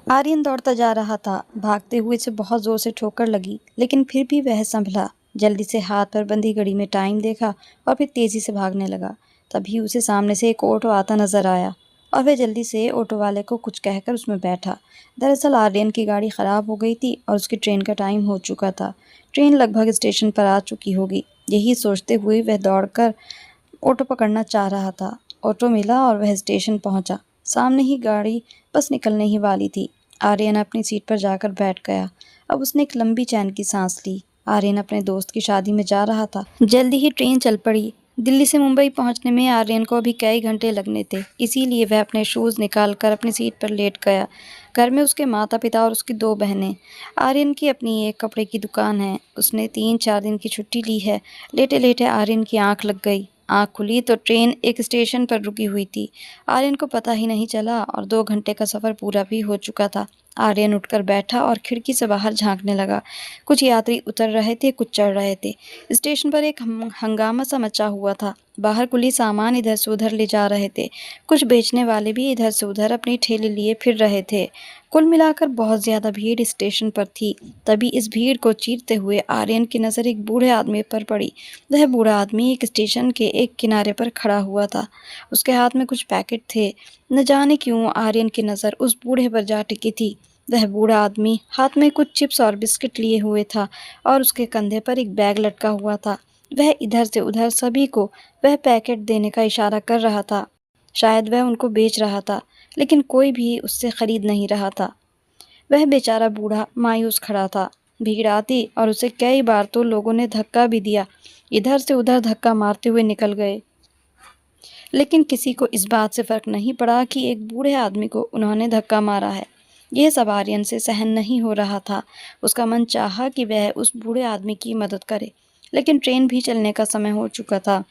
आर्यन दौड़ता जा रहा था। भागते हुए से बहुत जोर से ठोकर लगी, लेकिन फिर भी वह संभला। जल्दी से हाथ पर बंधी घड़ी में टाइम देखा और फिर तेजी से भागने लगा। तभी उसे सामने से एक ऑटो आता नजर आया और वह जल्दी से ऑटो वाले को कुछ कहकर उसमें बैठा। दरअसल आर्यन की गाड़ी खराब हो गई थी और उसकी ट्रेन का टाइम हो चुका था। ट्रेन लगभग स्टेशन पर आ चुकी होगी, यही सोचते हुए वह दौड़कर ऑटो पकड़ना चाह रहा था। ऑटो मिला और वह स्टेशन पहुंचा। सामने ही गाड़ी बस निकलने ही वाली थी। आर्यन अपनी सीट पर जाकर बैठ गया। अब उसने एक लंबी चैन की सांस ली। आर्यन अपने दोस्त की शादी में जा रहा था। जल्दी ही ट्रेन चल पड़ी। दिल्ली से मुंबई पहुंचने में आर्यन को अभी कई घंटे लगने थे, इसीलिए वह अपने शूज़ निकालकर अपनी सीट पर लेट गया। घर में उसके माता पिता और उसकी दो बहनें। आर्यन की अपनी एक कपड़े की दुकान है। उसने 3-4 दिन की छुट्टी ली है। लेटे लेटे आर्यन की आंख लग गई। आँख खुली तो ट्रेन एक स्टेशन पर रुकी हुई थी। आर्यन को पता ही नहीं चला और 2 घंटे का सफ़र पूरा भी हो चुका था। आर्यन उठकर बैठा और खिड़की से बाहर झांकने लगा। कुछ यात्री उतर रहे थे, कुछ चढ़ रहे थे। स्टेशन पर एक हंगामा सा मचा हुआ था। बाहर कुली सामान इधर से उधर ले जा रहे थे। कुछ बेचने वाले भी इधर से उधर अपनी ठेले लिए फिर रहे थे। कुल मिलाकर बहुत ज़्यादा भीड़ स्टेशन पर थी। तभी इस भीड़ को चीरते हुए आर्यन की नज़र एक बूढ़े आदमी पर पड़ी। वह बूढ़ा आदमी एक स्टेशन के एक किनारे पर खड़ा हुआ था। उसके हाथ में कुछ पैकेट थे। न जाने क्यों आर्यन की नज़र उस बूढ़े पर जा टिकी थी। वह बूढ़ा आदमी हाथ में कुछ चिप्स और बिस्किट लिए हुए था और उसके कंधे पर एक बैग लटका हुआ था। वह इधर से उधर सभी को वह पैकेट देने का इशारा कर रहा था। शायद वह उनको बेच रहा था, लेकिन कोई भी उससे खरीद नहीं रहा था। वह बेचारा बूढ़ा मायूस खड़ा था। भीड़ आती और उसे कई बार तो लोगों ने धक्का भी दिया। इधर से उधर धक्का मारते हुए निकल गए, लेकिन किसी को इस बात से फर्क नहीं पड़ा कि एक बूढ़े आदमी को उन्होंने धक्का मारा है। यह सब आर्यन से सहन नहीं हो रहा था। उसका मन चाहा कि वह उस बूढ़े आदमी की मदद करे, लेकिन ट्रेन भी चलने का समय हो चुका था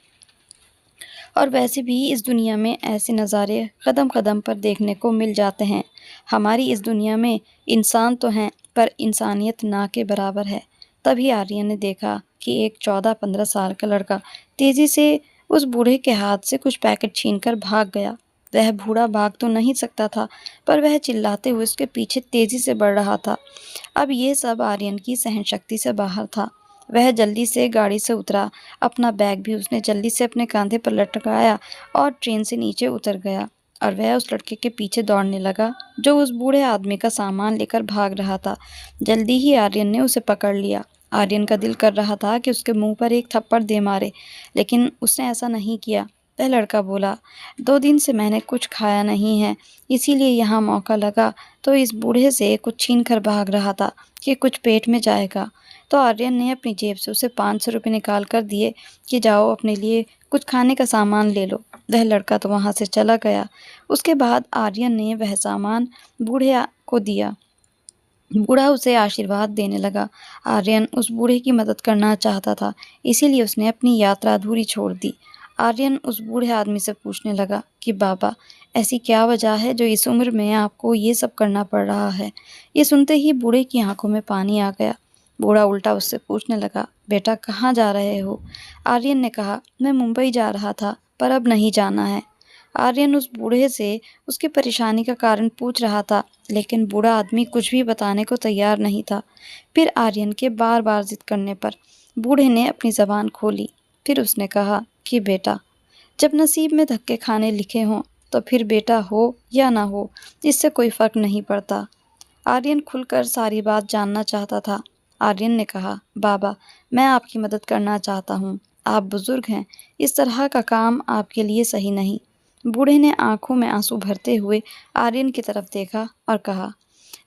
और वैसे भी इस दुनिया में ऐसे नज़ारे कदम कदम पर देखने को मिल जाते हैं। हमारी इस दुनिया में इंसान तो हैं, पर इंसानियत ना के बराबर है। तभी आर्यन ने देखा कि एक 14-15 साल का लड़का तेज़ी से उस बूढ़े के हाथ से कुछ पैकेट छीनकर भाग गया। वह बूढ़ा भाग तो नहीं सकता था, पर वह चिल्लाते हुए उसके पीछे तेज़ी से बढ़ रहा था। अब ये सब आर्यन की सहनशक्ति से बाहर था। वह जल्दी से गाड़ी से उतरा। अपना बैग भी उसने जल्दी से अपने कंधे पर लटकाया और ट्रेन से नीचे उतर गया और वह उस लड़के के पीछे दौड़ने लगा जो उस बूढ़े आदमी का सामान लेकर भाग रहा था। जल्दी ही आर्यन ने उसे पकड़ लिया। आर्यन का दिल कर रहा था कि उसके मुंह पर एक थप्पड़ दे मारे, लेकिन उसने ऐसा नहीं किया। वह लड़का बोला, 2 दिन से मैंने कुछ खाया नहीं है, इसीलिए यहाँ मौका लगा तो इस बूढ़े से कुछ छीन कर भाग रहा था कि कुछ पेट में जाएगा। तो आर्यन ने अपनी जेब से उसे 500 रुपये निकाल कर दिए कि जाओ अपने लिए कुछ खाने का सामान ले लो। वह लड़का तो वहाँ से चला गया। उसके बाद आर्यन ने वह सामान बूढ़े को दिया। बूढ़ा उसे आशीर्वाद देने लगा। आर्यन उस बूढ़े की मदद करना चाहता था, इसीलिए उसने अपनी यात्रा अधूरी छोड़ दी। आर्यन उस बूढ़े आदमी से पूछने लगा कि बाबा, ऐसी क्या वजह है जो इस उम्र में आपको ये सब करना पड़ रहा है? ये सुनते ही बूढ़े की आंखों में पानी आ गया। बूढ़ा उल्टा उससे पूछने लगा, बेटा कहाँ जा रहे हो? आर्यन ने कहा, मैं मुंबई जा रहा था, पर अब नहीं जाना है। आर्यन उस बूढ़े से उसकी परेशानी का कारण पूछ रहा था, लेकिन बूढ़ा आदमी कुछ भी बताने को तैयार नहीं था। फिर आर्यन के बार बार जिद करने पर बूढ़े ने अपनी ज़बान खोली। फिर उसने कहा कि बेटा, जब नसीब में धक्के खाने लिखे हों तो फिर बेटा हो या ना हो, इससे कोई फ़र्क नहीं पड़ता। आर्यन खुलकर सारी बात जानना चाहता था। आर्यन ने कहा, बाबा, मैं आपकी मदद करना चाहता हूँ। आप बुज़ुर्ग हैं, इस तरह का काम आपके लिए सही नहीं। बूढ़े ने आंखों में आंसू भरते हुए आर्यन की तरफ देखा और कहा,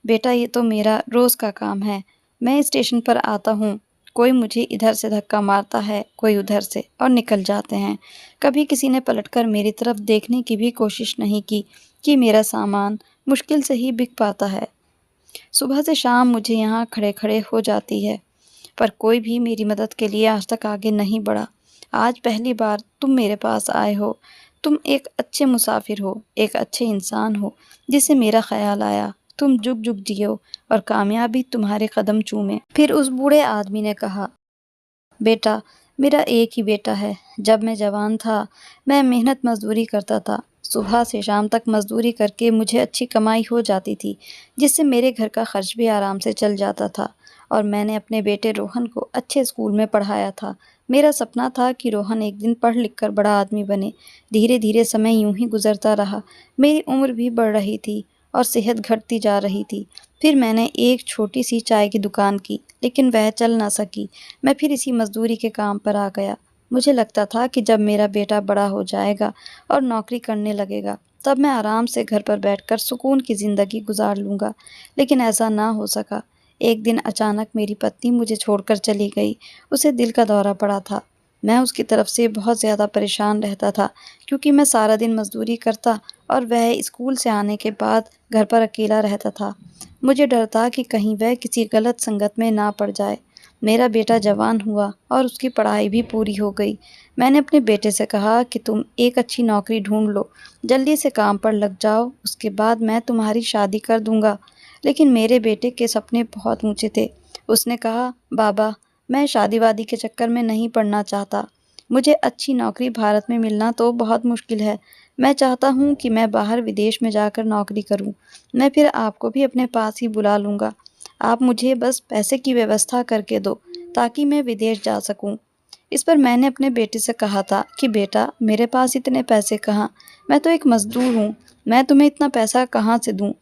बेटा ये तो मेरा रोज़ का काम है। मैं स्टेशन पर आता हूँ, कोई मुझे इधर से धक्का मारता है, कोई उधर से, और निकल जाते हैं। कभी किसी ने पलटकर मेरी तरफ देखने की भी कोशिश नहीं की कि मेरा सामान मुश्किल से ही बिक पाता है। सुबह से शाम मुझे यहाँ खड़े खड़े हो जाती है, पर कोई भी मेरी मदद के लिए आज तक आगे नहीं बढ़ा। आज पहली बार तुम मेरे पास आए हो। तुम एक अच्छे मुसाफिर हो, एक अच्छे इंसान हो जिसे मेरा ख्याल आया। तुम जुग जुग जियो और कामयाबी तुम्हारे कदम चूमे। फिर उस बूढ़े आदमी ने कहा, बेटा, मेरा एक ही बेटा है। जब मैं जवान था मैं मेहनत मजदूरी करता था, सुबह से शाम तक मज़दूरी करके मुझे अच्छी कमाई हो जाती थी, जिससे मेरे घर का खर्च भी आराम से चल जाता था और मैंने अपने बेटे रोहन को अच्छे स्कूल में पढ़ाया था। मेरा सपना था कि रोहन एक दिन पढ़ लिख कर बड़ा आदमी बने। धीरे-धीरे समय यूँ ही गुज़रता रहा। मेरी उम्र भी बढ़ रही थी और सेहत घटती जा रही थी। फिर मैंने एक छोटी-सी चाय की दुकान की, लेकिन वह चल ना सकी। मैं फिर इसी मज़दूरी के काम पर आ गया। मुझे लगता था कि जब मेरा बेटा बड़ा हो जाएगा और नौकरी करने लगेगा, तब मैं आराम से घर पर बैठकर सुकून की ज़िंदगी गुज़ार लूँगा, लेकिन ऐसा ना हो सका। एक दिन अचानक मेरी पत्नी मुझे छोड़कर चली गई। उसे दिल का दौरा पड़ा था। मैं उसकी तरफ से बहुत ज़्यादा परेशान रहता था, क्योंकि मैं सारा दिन मज़दूरी करता और वह स्कूल से आने के बाद घर पर अकेला रहता था। मुझे डर था कि कहीं वह किसी गलत संगत में ना पड़ जाए। मेरा बेटा जवान हुआ और उसकी पढ़ाई भी पूरी हो गई। मैंने अपने बेटे से कहा कि तुम एक अच्छी नौकरी ढूँढ लो, जल्दी से काम पर लग जाओ, उसके बाद मैं तुम्हारी शादी कर दूँगा। लेकिन मेरे बेटे के सपने बहुत ऊँचे थे। उसने कहा, बाबा, मैं शादी-वादी के चक्कर में नहीं पड़ना चाहता। मुझे अच्छी नौकरी भारत में मिलना तो बहुत मुश्किल है। मैं चाहता हूँ कि मैं बाहर विदेश में जाकर नौकरी करूँ। मैं फिर आपको भी अपने पास ही बुला लूँगा। आप मुझे बस पैसे की व्यवस्था करके दो, ताकि मैं विदेश जा सकूँ। इस पर मैंने अपने बेटे से कहा था कि बेटा, मेरे पास इतने पैसे कहाँ? मैं तो एक मज़दूर हूँ। मैं तुम्हें इतना पैसा कहाँ से दूँ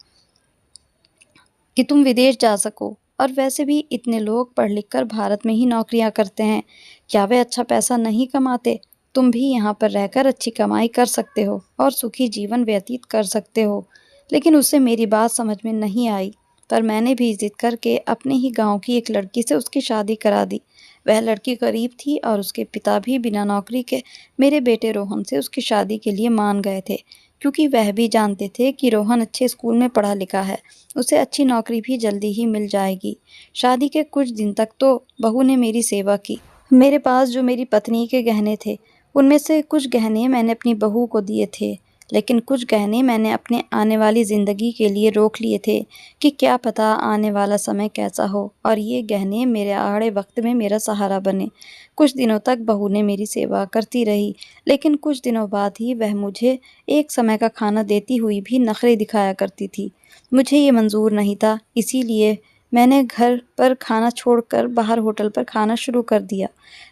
कि तुम विदेश जा सको? और वैसे भी इतने लोग पढ़ लिख कर भारत में ही नौकरियाँ करते हैं। क्या वे अच्छा पैसा नहीं कमाते? तुम भी यहाँ पर रहकर अच्छी कमाई कर सकते हो और सुखी जीवन व्यतीत कर सकते हो। लेकिन उसे मेरी बात समझ में नहीं आई, पर मैंने भी ज़िद करके अपने ही गाँव की एक लड़की से उसकी शादी करा दी। वह लड़की गरीब थी और उसके पिता भी बिना नौकरी के मेरे बेटे रोहन से उसकी शादी के लिए मान गए थे, क्योंकि वह भी जानते थे कि रोहन अच्छे स्कूल में पढ़ा लिखा है। उसे अच्छी नौकरी भी जल्दी ही मिल जाएगी। शादी के कुछ दिन तक तो बहू ने मेरी सेवा की। मेरे पास जो मेरी पत्नी के गहने थे, उनमें से कुछ गहने मैंने अपनी बहू को दिए थे, लेकिन कुछ गहने मैंने अपने आने वाली ज़िंदगी के लिए रोक लिए थे कि क्या पता आने वाला समय कैसा हो और ये गहने मेरे आड़े वक़्त में मेरा सहारा बने। कुछ दिनों तक बहू ने मेरी सेवा करती रही, लेकिन कुछ दिनों बाद ही वह मुझे एक समय का खाना देती हुई भी नखरे दिखाया करती थी। मुझे ये मंज़ूर नहीं था, इसीलिए मैंने घर पर खाना छोड़कर बाहर होटल पर खाना शुरू कर दिया।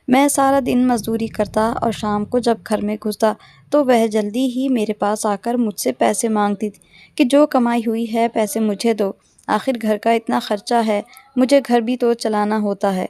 मैं सारा दिन मज़दूरी करता और शाम को जब घर में घुसता, तो वह जल्दी ही मेरे पास आकर मुझसे पैसे माँगती थी कि जो कमाई हुई है पैसे मुझे दो। आखिर घर का इतना खर्चा है, मुझे घर भी तो चलाना होता है।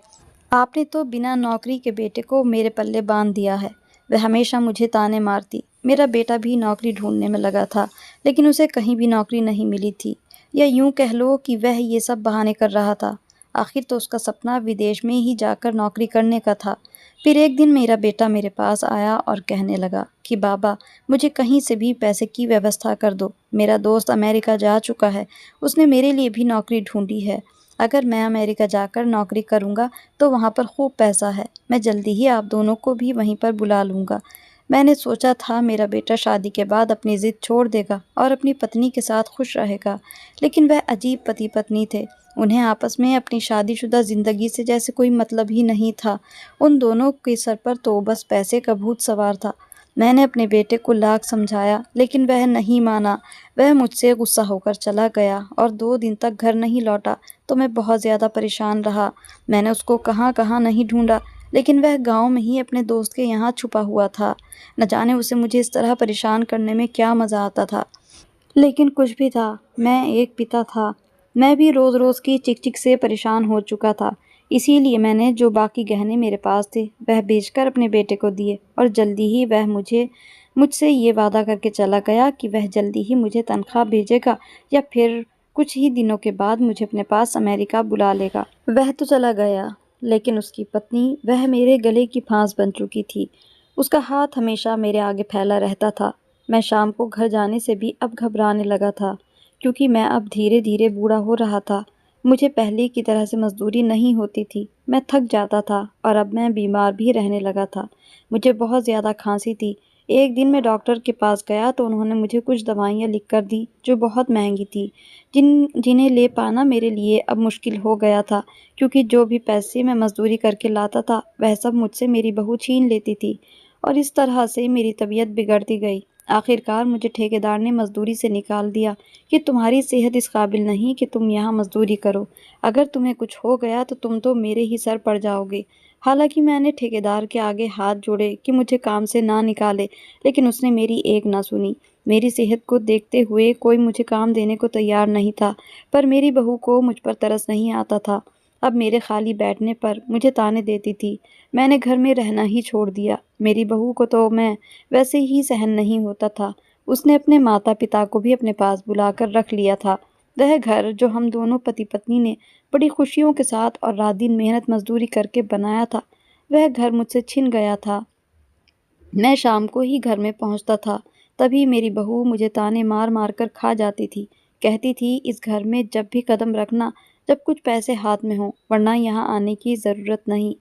आपने तो बिना नौकरी के बेटे को मेरे पल्ले बाँध दिया है। वह हमेशा मुझे ताने मारती। मेरा बेटा भी नौकरी ढूँढने में लगा था, लेकिन उसे कहीं भी नौकरी नहीं मिली थी। या यूँ कह लो कि वह ये सब बहाने कर रहा था। आखिर तो उसका सपना विदेश में ही जाकर नौकरी करने का था। फिर एक दिन मेरा बेटा मेरे पास आया और कहने लगा कि बाबा, मुझे कहीं से भी पैसे की व्यवस्था कर दो। मेरा दोस्त अमेरिका जा चुका है। उसने मेरे लिए भी नौकरी ढूँढी है। अगर मैं अमेरिका जाकर नौकरी करूँगा तो वहाँ पर खूब पैसा है। मैं जल्दी ही आप दोनों को भी वहीं पर बुला लूँगा। मैंने सोचा था मेरा बेटा शादी के बाद अपनी ज़िद छोड़ देगा और अपनी पत्नी के साथ खुश रहेगा, लेकिन वह अजीब पति-पत्नी थे। उन्हें आपस में अपनी शादीशुदा ज़िंदगी से जैसे कोई मतलब ही नहीं था। उन दोनों के सर पर तो बस पैसे का भूत सवार था। मैंने अपने बेटे को लाख समझाया, लेकिन वह नहीं माना। वह मुझसे गुस्सा होकर चला गया और 2 दिन तक घर नहीं लौटा, तो मैं बहुत ज़्यादा परेशान रहा। मैंने उसको कहाँ-कहाँ नहीं ढूँढा, लेकिन वह गाँव में ही अपने दोस्त के यहाँ छुपा हुआ था। न जाने उसे मुझे इस तरह परेशान करने में क्या मज़ा आता था। लेकिन कुछ भी था, मैं एक पिता था। मैं भी रोज़-रोज़ की चिक-चिक से परेशान हो चुका था। इसीलिए मैंने जो बाकी गहने मेरे पास थे, वह बेचकर अपने बेटे को दिए और जल्दी ही वह मुझसे ये वादा करके चला गया कि वह जल्दी ही मुझे तनख्वाह भेजेगा या फिर कुछ ही दिनों के बाद मुझे अपने पास अमेरिका बुला लेगा। वह तो चला गया, लेकिन उसकी पत्नी, वह मेरे गले की फांस बन चुकी थी। उसका हाथ हमेशा मेरे आगे फैला रहता था। मैं शाम को घर जाने से भी अब घबराने लगा था, क्योंकि मैं अब धीरे-धीरे बूढ़ा हो रहा था। मुझे पहले की तरह से मज़दूरी नहीं होती थी। मैं थक जाता था और अब मैं बीमार भी रहने लगा था। मुझे बहुत ज़्यादा खाँसी थी। एक दिन मैं डॉक्टर के पास गया तो उन्होंने मुझे कुछ दवाइयाँ लिख कर दी, जो बहुत महँगी थी, जिन्हें ले पाना मेरे लिए अब मुश्किल हो गया था, क्योंकि जो भी पैसे मैं मज़दूरी करके लाता था, वह सब मुझसे मेरी बहू छीन लेती थी और इस तरह से मेरी तबीयत बिगड़ती गई। आखिरकार मुझे ठेकेदार ने मजदूरी से निकाल दिया कि तुम्हारी सेहत इस काबिल नहीं कि तुम यहाँ मजदूरी करो। अगर तुम्हें कुछ हो गया तो तुम तो मेरे ही सर पड़ जाओगे। हालांकि मैंने ठेकेदार के आगे हाथ जोड़े कि मुझे काम से ना निकाले, लेकिन उसने मेरी एक ना सुनी। मेरी सेहत को देखते हुए कोई मुझे काम देने को तैयार नहीं था, पर मेरी बहू को मुझ पर तरस नहीं आता था। अब मेरे खाली बैठने पर मुझे ताने देती थी। मैंने घर में रहना ही छोड़ दिया। मेरी बहू को तो मैं वैसे ही सहन नहीं होता था। उसने अपने माता पिता को भी अपने पास बुलाकर रख लिया था। वह घर जो हम दोनों पति पत्नी ने बड़ी खुशियों के साथ और रात दिन मेहनत मजदूरी करके बनाया था, वह घर मुझसे छिन गया था। मैं शाम को ही घर में पहुंचता था, तभी मेरी बहू मुझे ताने मार मार कर खा जाती थी। कहती थी, इस घर में जब भी कदम रखना जब कुछ पैसे हाथ में हों, वरना यहाँ आने की ज़रूरत नहीं।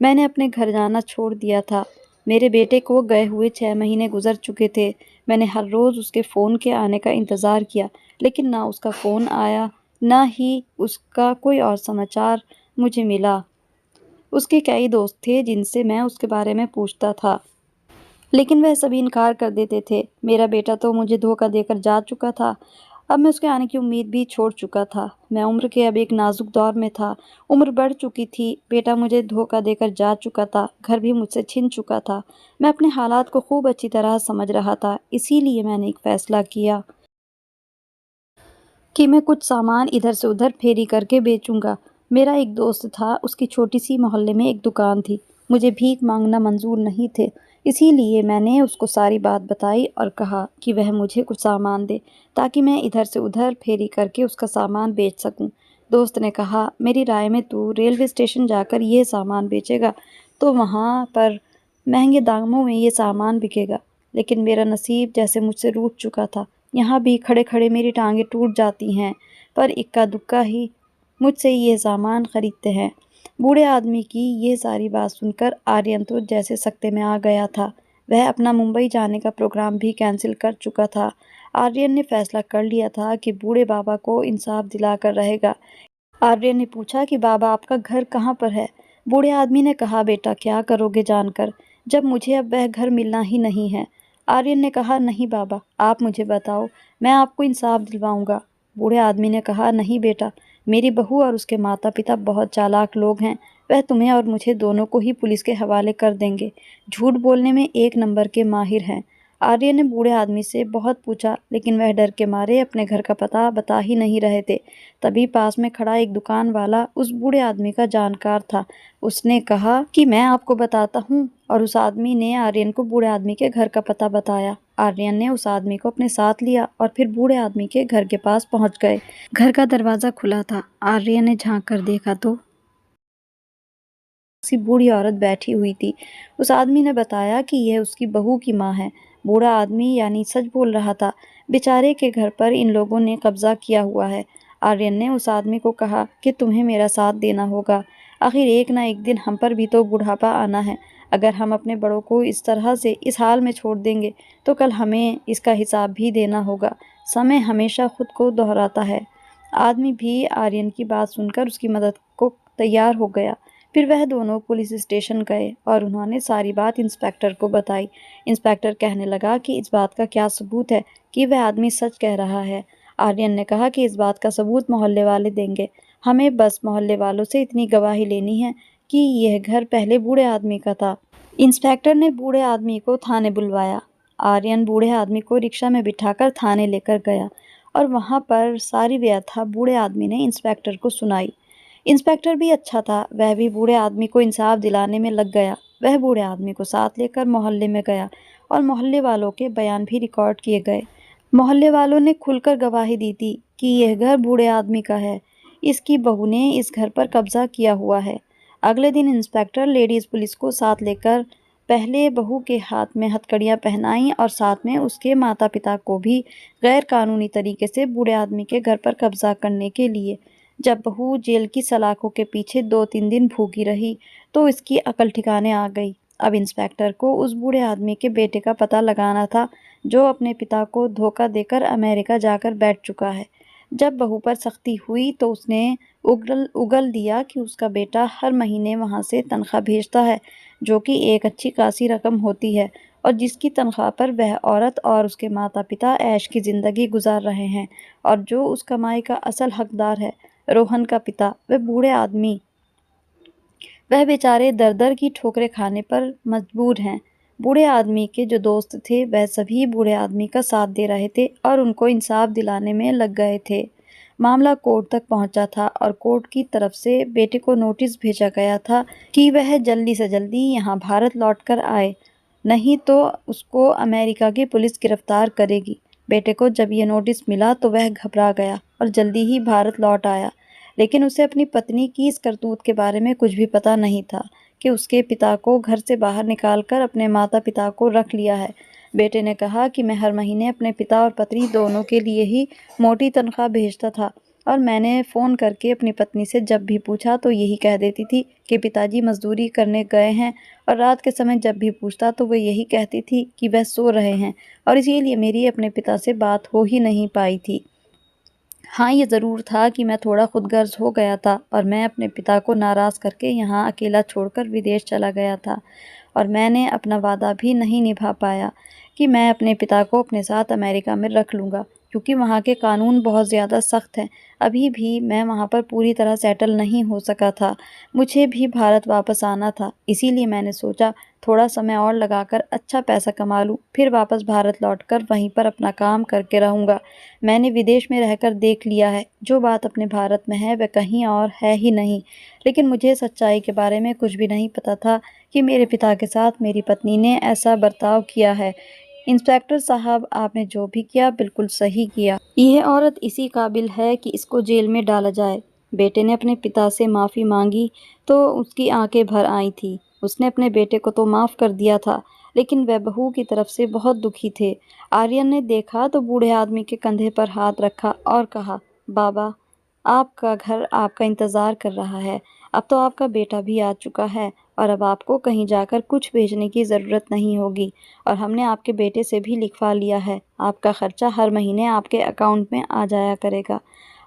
मैंने अपने घर जाना छोड़ दिया था। मेरे बेटे को गए हुए 6 महीने गुजर चुके थे। मैंने हर रोज़ उसके फ़ोन के आने का इंतज़ार किया, लेकिन ना उसका फ़ोन आया, ना ही उसका कोई और समाचार मुझे मिला। उसके कई दोस्त थे जिनसे मैं उसके बारे में पूछता था, लेकिन वह सभी इनकार कर देते थे। मेरा बेटा तो मुझे धोखा देकर जा चुका था। अब मैं उसके आने की उम्मीद भी छोड़ चुका था। मैं उम्र के अब एक नाजुक दौर में था। उम्र बढ़ चुकी थी। बेटा मुझे धोखा देकर जा चुका था। घर भी मुझसे छिन चुका था। मैं अपने हालात को खूब अच्छी तरह समझ रहा था। इसीलिए मैंने एक फ़ैसला किया कि मैं कुछ सामान इधर से उधर फेरी करके बेचूंगा। मेरा एक दोस्त था, उसकी छोटी सी मोहल्ले में एक दुकान थी। मुझे भीख मांगना मंजूर नहीं थे, इसीलिए मैंने उसको सारी बात बताई और कहा कि वह मुझे कुछ सामान दे, ताकि मैं इधर से उधर फेरी करके उसका सामान बेच सकूं। दोस्त ने कहा, मेरी राय में तू रेलवे स्टेशन जाकर ये सामान बेचेगा तो वहाँ पर महंगे दामों में ये सामान बिकेगा। लेकिन मेरा नसीब जैसे मुझसे रूठ चुका था। यहाँ भी खड़े खड़े मेरी टांगें टूट जाती हैं, पर इक्का दुक्का ही मुझसे ये सामान खरीदते हैं। बूढ़े आदमी की ये सारी बात सुनकर आर्यन तो जैसे सकते में आ गया था। वह अपना मुंबई जाने का प्रोग्राम भी कैंसिल कर चुका था। आर्यन ने फैसला कर लिया था कि बूढ़े बाबा को इंसाफ दिलाकर रहेगा। आर्यन ने पूछा कि बाबा, आपका घर कहाँ पर है? बूढ़े आदमी ने कहा, बेटा क्या करोगे जानकर, जब मुझे अब वह घर मिलना ही नहीं है। आर्यन ने कहा, नहीं बाबा, आप मुझे बताओ, मैं आपको इंसाफ दिलवाऊंगा। बूढ़े आदमी ने कहा, नहीं बेटा, मेरी बहू और उसके माता पिता बहुत चालाक लोग हैं। वह तुम्हें और मुझे दोनों को ही पुलिस के हवाले कर देंगे। झूठ बोलने में एक नंबर के माहिर हैं। आर्यन ने बूढ़े आदमी से बहुत पूछा, लेकिन वह डर के मारे अपने घर का पता बता ही नहीं रहे थे। तभी पास में खड़ा एक दुकान वाला उस बूढ़े आदमी का जानकार था। उसने कहा कि मैं आपको बताता हूँ, और उस आदमी ने आर्यन को बूढ़े आदमी के घर का पता बताया। आर्यन ने उस आदमी को अपने साथ लिया और फिर बूढ़े आदमी के घर के पास पहुंच गए। घर का दरवाजा खुला था। आर्यन ने झांक कर देखा तो सी बूढ़ी औरत बैठी हुई थी। उस आदमी ने बताया कि यह उसकी बहू की माँ है। बूढ़ा आदमी यानी सच बोल रहा था। बेचारे के घर पर इन लोगों ने कब्जा किया हुआ है। आर्यन ने उस आदमी को कहा कि तुम्हें मेरा साथ देना होगा। आखिर एक ना एक दिन हम पर भी तो बुढ़ापा आना है। अगर हम अपने बड़ों को इस तरह से इस हाल में छोड़ देंगे तो कल हमें इसका हिसाब भी देना होगा। समय हमेशा खुद को दोहराता है। आदमी भी आर्यन की बात सुनकर उसकी मदद को तैयार हो गया। फिर वह दोनों पुलिस स्टेशन गए और उन्होंने सारी बात इंस्पेक्टर को बताई। इंस्पेक्टर कहने लगा कि इस बात का क्या सबूत है कि वह आदमी सच कह रहा है। आर्यन ने कहा कि इस बात का सबूत मोहल्ले वाले देंगे। हमें बस मोहल्ले वालों से इतनी गवाही लेनी है कि यह घर पहले बूढ़े आदमी का था। इंस्पेक्टर ने बूढ़े आदमी को थाने बुलवाया। आर्यन बूढ़े आदमी को रिक्शा में बिठाकर थाने लेकर गया और वहां पर सारी व्यथा बूढ़े आदमी ने इंस्पेक्टर को सुनाई। इंस्पेक्टर भी अच्छा था, वह भी बूढ़े आदमी को इंसाफ दिलाने में लग गया। वह बूढ़े आदमी को साथ लेकर मोहल्ले में गया और मोहल्ले वालों के बयान भी रिकॉर्ड किए गए। मोहल्ले वालों ने खुलकर गवाही दी थी कि यह घर बूढ़े आदमी का है। इसकी बहू ने इस घर पर कब्जा किया हुआ है। अगले दिन इंस्पेक्टर लेडीज पुलिस को साथ लेकर पहले बहू के हाथ में हथकड़ियां पहनाई और साथ में उसके माता पिता को भी गैर कानूनी तरीके से बूढ़े आदमी के घर पर कब्जा करने के लिए। जब बहू जेल की सलाखों के पीछे 2-3 दिन भूखी रही तो इसकी अकल ठिकाने आ गई। अब इंस्पेक्टर को उस बूढ़े आदमी के बेटे का पता लगाना था, जो अपने पिता को धोखा देकर अमेरिका जाकर बैठ चुका है। जब बहू पर सख्ती हुई तो उसने उगल उगल दिया कि उसका बेटा हर महीने वहां से तनख्वाह भेजता है, जो कि एक अच्छी खासी रकम होती है। और जिसकी तनख्वाह पर वह औरत और उसके माता पिता ऐश की ज़िंदगी गुजार रहे हैं, और जो उस कमाई का असल हकदार है, रोहन का पिता, वह बूढ़े आदमी, वह बेचारे दर दर की ठोकरें खाने पर मजबूर हैं। बूढ़े आदमी के जो दोस्त थे वह सभी बूढ़े आदमी का साथ दे रहे थे और उनको इंसाफ दिलाने में लग गए थे। मामला कोर्ट तक पहुंचा था और कोर्ट की तरफ से बेटे को नोटिस भेजा गया था कि वह जल्दी से जल्दी यहाँ भारत लौट कर आए, नहीं तो उसको अमेरिका की पुलिस गिरफ्तार करेगी। बेटे को जब यह नोटिस मिला तो वह घबरा गया और जल्दी ही भारत लौट आया, लेकिन उसे अपनी पत्नी की इस करतूत के बारे में कुछ भी पता नहीं था कि उसके पिता को घर से बाहर निकालकर अपने माता पिता को रख लिया है। बेटे ने कहा कि मैं हर महीने अपने पिता और पत्नी दोनों के लिए ही मोटी तनख्वाह भेजता था, और मैंने फ़ोन करके अपनी पत्नी से जब भी पूछा तो यही कह देती थी कि पिताजी मजदूरी करने गए हैं, और रात के समय जब भी पूछता तो वह यही कहती थी कि वह सो रहे हैं, और इसीलिए मेरी अपने पिता से बात हो ही नहीं पाई थी। हाँ, ये ज़रूर था कि मैं थोड़ा खुदगर्ज़ हो गया था और मैं अपने पिता को नाराज़ करके यहाँ अकेला छोड़कर विदेश चला गया था, और मैंने अपना वादा भी नहीं निभा पाया कि मैं अपने पिता को अपने साथ अमेरिका में रख लूँगा, क्योंकि वहाँ के कानून बहुत ज़्यादा सख्त हैं। अभी भी मैं वहाँ पर पूरी तरह सेटल नहीं हो सका था। मुझे भी भारत वापस आना था, इसीलिए मैंने सोचा थोड़ा समय और लगाकर अच्छा पैसा कमा लूँ, फिर वापस भारत लौटकर वहीं पर अपना काम करके रहूँगा। मैंने विदेश में रहकर देख लिया है, जो बात अपने भारत में है वह कहीं और है ही नहीं। लेकिन मुझे सच्चाई के बारे में कुछ भी नहीं पता था कि मेरे पिता के साथ मेरी पत्नी ने ऐसा बर्ताव किया है। इंस्पेक्टर साहब, आपने जो भी किया बिल्कुल सही किया। यह औरत इसी काबिल है कि इसको जेल में डाला जाए। बेटे ने अपने पिता से माफ़ी मांगी तो उसकी आंखें भर आई थी। उसने अपने बेटे को तो माफ़ कर दिया था, लेकिन वह बहू की तरफ से बहुत दुखी थे। आर्यन ने देखा तो बूढ़े आदमी के कंधे पर हाथ रखा और कहा, बाबा, आपका घर आपका इंतज़ार कर रहा है। अब तो आपका बेटा भी आ चुका है और अब आपको कहीं जाकर कुछ भेजने की ज़रूरत नहीं होगी, और हमने आपके बेटे से भी लिखवा लिया है। आपका खर्चा हर महीने आपके अकाउंट में आ जाया करेगा।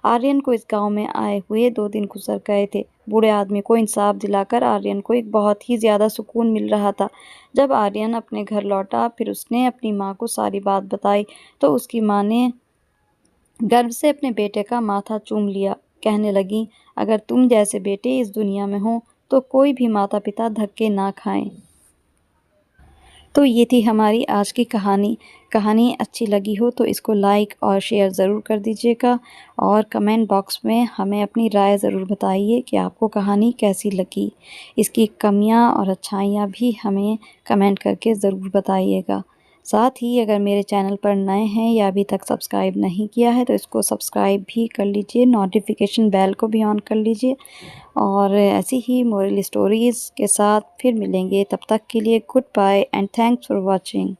आर्यन को इस गांव में आए हुए 2 दिन गुजर गए थे। बूढ़े आदमी को इंसाफ दिलाकर आर्यन को एक बहुत ही ज़्यादा सुकून मिल रहा था। जब आर्यन अपने घर लौटा, फिर उसने अपनी माँ को सारी बात बताई तो उसकी माँ ने गर्व से अपने बेटे का माथा चूम लिया। कहने लगी, अगर तुम जैसे बेटे इस दुनिया में हो तो कोई भी माता पिता धक्के ना खाएं। तो ये थी हमारी आज की कहानी। कहानी अच्छी लगी हो तो इसको लाइक और शेयर ज़रूर कर दीजिएगा, और कमेंट बॉक्स में हमें अपनी राय ज़रूर बताइए कि आपको कहानी कैसी लगी। इसकी कमियां और अच्छाइयां भी हमें कमेंट करके ज़रूर बताइएगा। साथ ही अगर मेरे चैनल पर नए हैं या अभी तक सब्सक्राइब नहीं किया है तो इसको सब्सक्राइब भी कर लीजिए, नोटिफिकेशन बेल को भी ऑन कर लीजिए, और ऐसी ही मोरल स्टोरीज़ के साथ फिर मिलेंगे। तब तक के लिए goodbye and thanks for watching.